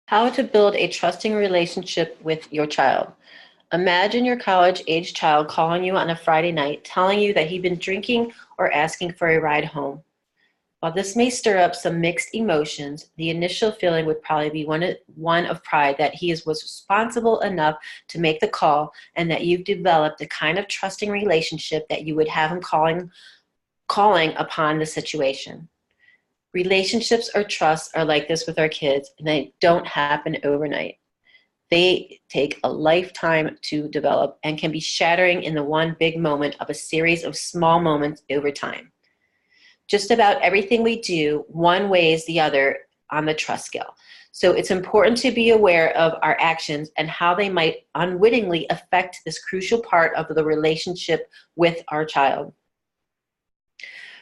How to build a trusting relationship with your child. Imagine your college-age child calling you on a Friday night, telling you that he'd been drinking or asking for a ride home. While this may stir up some mixed emotions, the initial feeling would probably be one of pride that was responsible enough to make the call and that you've developed the kind of trusting relationship that you would have him calling upon the situation. Relationships or trusts are like this with our kids, and they don't happen overnight. They take a lifetime to develop and can be shattering in the one big moment of a series of small moments over time. Just about everything we do, one weighs the other on the trust scale. So it's important to be aware of our actions and how they might unwittingly affect this crucial part of the relationship with our child.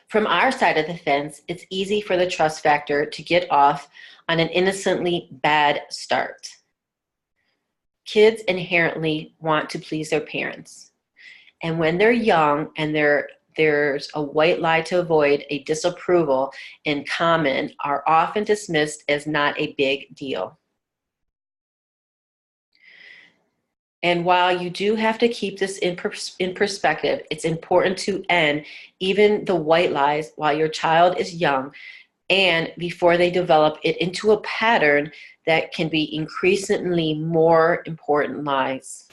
From our side of the fence, it's easy for the trust factor to get off on an innocently bad start. Kids inherently want to please their parents. And when they're young and there's a white lie to avoid, a disapproval in common, are often dismissed as not a big deal. And while you do have to keep this in perspective, it's important to end even the white lies while your child is young and before they develop it into a pattern that can be increasingly more important lies.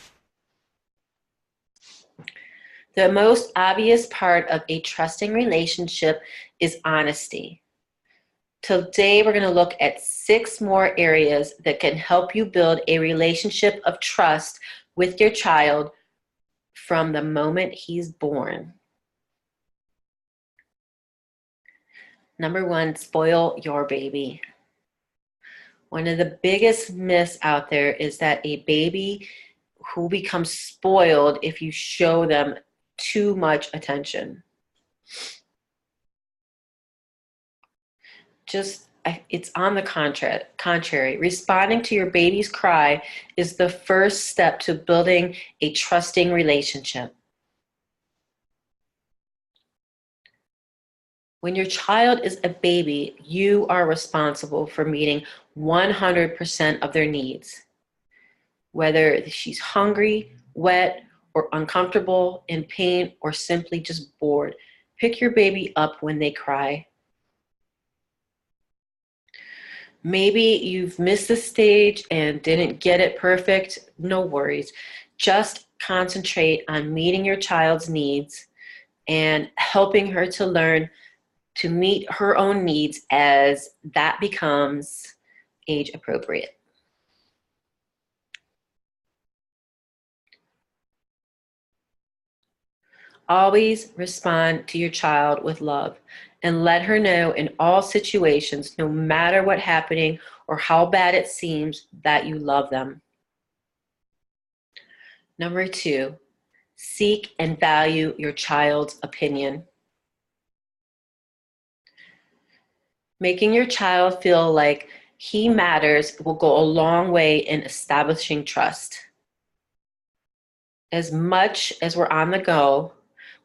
The most obvious part of a trusting relationship is honesty. Today, we're going to look at 6 more areas that can help you build a relationship of trust with your child from the moment he's born. Number 1, spoil your baby. One of the biggest myths out there is that a baby who becomes spoiled if you show them too much attention. It's on the contrary. Responding to your baby's cry is the first step to building a trusting relationship. When your child is a baby, you are responsible for meeting 100% of their needs. Whether she's hungry, wet, or uncomfortable, in pain, or simply just bored, pick your baby up when they cry. Maybe you've missed the stage and didn't get it perfect. No worries. Just concentrate on meeting your child's needs and helping her to learn to meet her own needs as that becomes age appropriate. Always respond to your child with love and let her know in all situations, no matter what's happening or how bad it seems, that you love them. Number 2, seek and value your child's opinion. Making your child feel like he matters will go a long way in establishing trust. As much as we're on the go,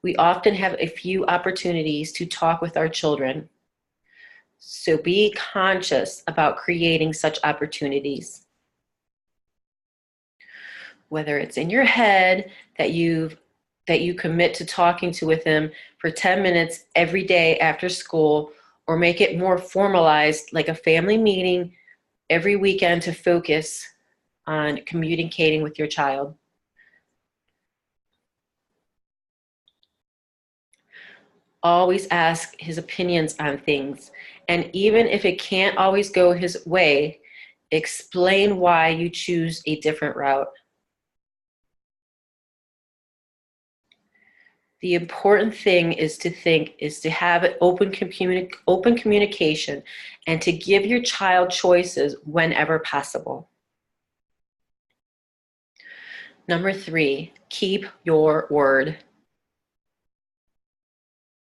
we often have a few opportunities to talk with our children. So be conscious about creating such opportunities. Whether it's in your head that you commit to talking with them for 10 minutes every day after school, or make it more formalized like a family meeting every weekend to focus on communicating with your child. Always ask his opinions on things, and even if it can't always go his way, explain why you choose a different route. The important thing is to have an open communication and to give your child choices whenever possible. Number 3, keep your word.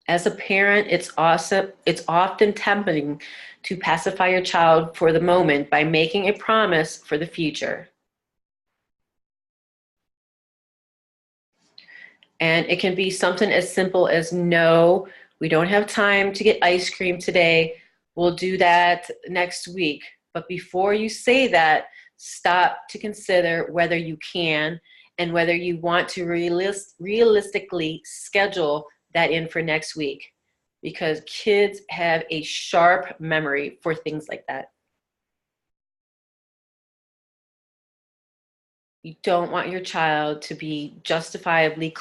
As a parent, it's often tempting to pacify your child for the moment by making a promise for the future. And it can be something as simple as, no, we don't have time to get ice cream today. We'll do that next week. But before you say that, stop to consider whether you can and whether you want to realistically schedule that in for next week, because kids have a sharp memory for things like that. You don't want your child to be justifiably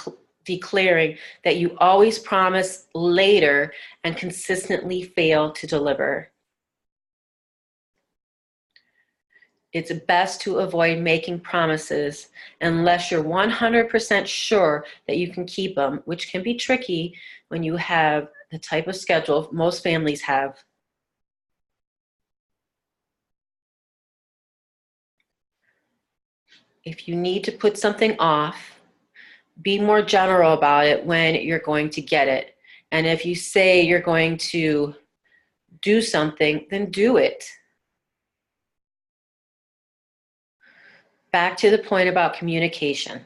declaring that you always promise later and consistently fail to deliver. It's best to avoid making promises unless you're 100% sure that you can keep them, which can be tricky when you have the type of schedule most families have. If you need to put something off, be more general about it when you're going to get it. And if you say you're going to do something, then do it. Back to the point about communication.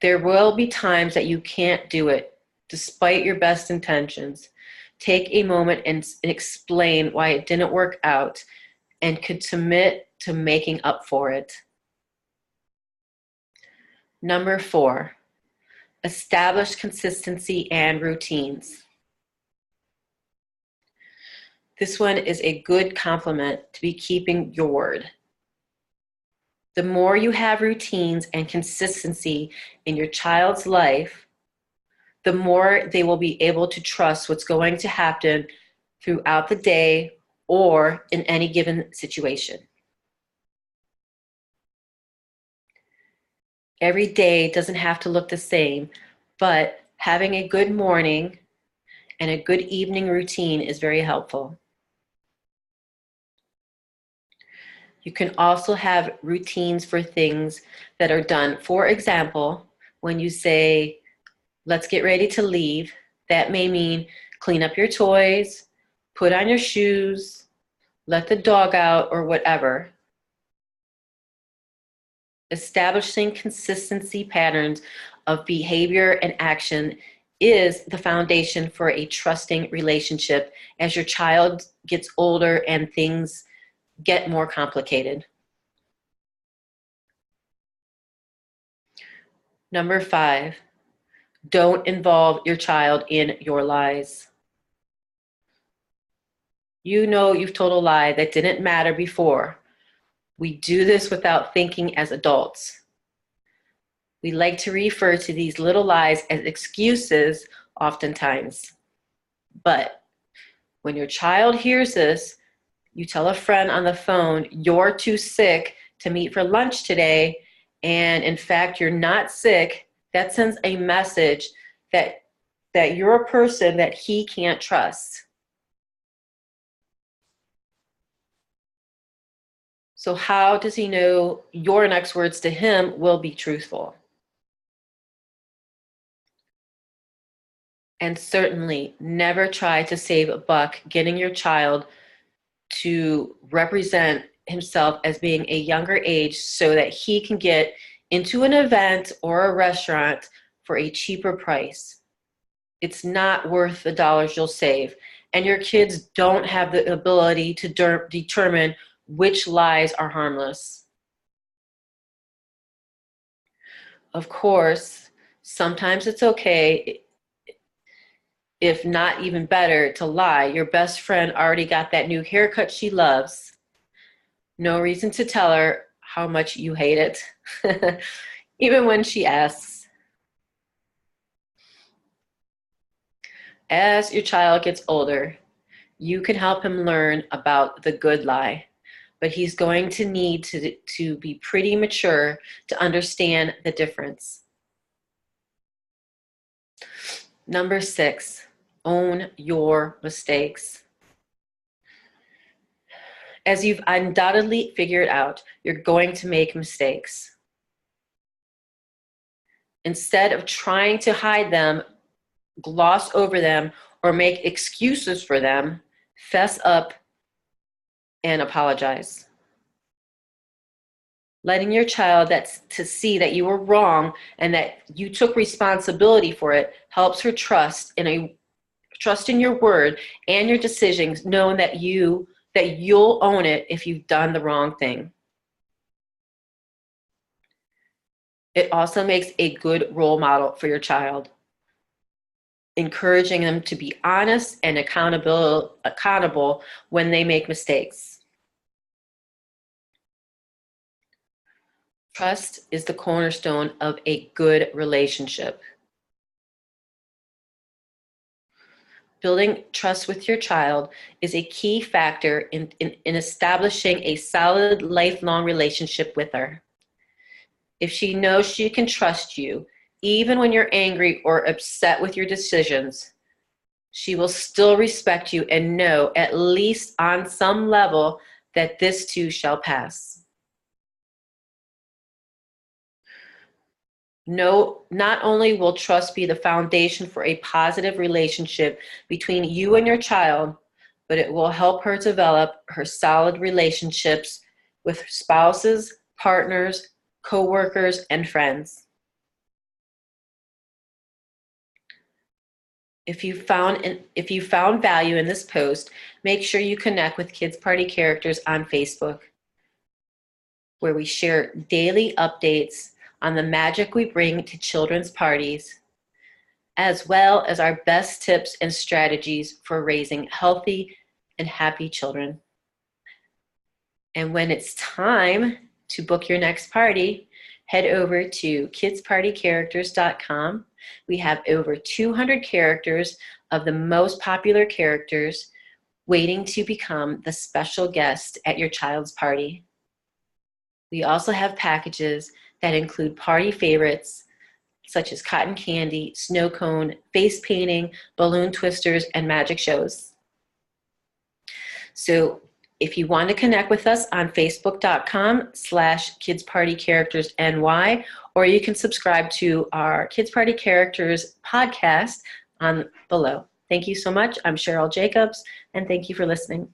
There will be times that you can't do it, despite your best intentions. Take a moment and explain why it didn't work out and commit to making up for it. Number 4, establish consistency and routines. This one is a good compliment to be keeping your word. The more you have routines and consistency in your child's life, the more they will be able to trust what's going to happen throughout the day or in any given situation. Every day doesn't have to look the same, but having a good morning and a good evening routine is very helpful. You can also have routines for things that are done. For example, when you say, let's get ready to leave, that may mean clean up your toys, put on your shoes, let the dog out, or whatever. Establishing consistency patterns of behavior and action is the foundation for a trusting relationship as your child gets older and things get more complicated. Number 5, don't involve your child in your lies. You know you've told a lie that didn't matter before. We do this without thinking as adults. We like to refer to these little lies as excuses oftentimes. But when your child hears this, you tell a friend on the phone, you're too sick to meet for lunch today, and in fact, you're not sick, that sends a message that you're a person that he can't trust. So how does he know your next words to him will be truthful? And certainly never try to save a buck getting your child to represent himself as being a younger age so that he can get into an event or a restaurant for a cheaper price. It's not worth the dollars you'll save. And your kids don't have the ability to determine which lies are harmless. Of course, sometimes it's okay, if not even better, to lie. Your best friend already got that new haircut she loves. No reason to tell her how much you hate it, even when she asks. As your child gets older, you can help him learn about the good lie, but he's going to need to be pretty mature to understand the difference. Number 6, own your mistakes. As you've undoubtedly figured out, you're going to make mistakes. Instead of trying to hide them, gloss over them, or make excuses for them, fess up and apologize. Letting your child to see that you were wrong and that you took responsibility for it helps her trust in your word and your decisions, knowing that you that you'll own it if you've done the wrong thing. It also makes a good role model for your child, encouraging them to be honest and accountable when they make mistakes. Trust is the cornerstone of a good relationship. Building trust with your child is a key factor in establishing a solid, lifelong relationship with her. If she knows she can trust you, even when you're angry or upset with your decisions, she will still respect you and know, at least on some level, that this too shall pass. No, not only will trust be the foundation for a positive relationship between you and your child, but it will help her develop her solid relationships with spouses, partners, co-workers, and friends. If you found value in this post, make sure you connect with Kids Party Characters on Facebook, where we share daily updates on the magic we bring to children's parties, as well as our best tips and strategies for raising healthy and happy children. And when it's time to book your next party, head over to kidspartycharacters.com. We have over 200 characters of the most popular characters waiting to become the special guest at your child's party. We also have packages that include party favorites such as cotton candy, snow cone, face painting, balloon twisters, and magic shows. So if you want to connect with us on facebook.com/kidspartycharactersny, or you can subscribe to our Kids Party Characters podcast on below. Thank you so much. I'm Cheryl Jacobs, and thank you for listening.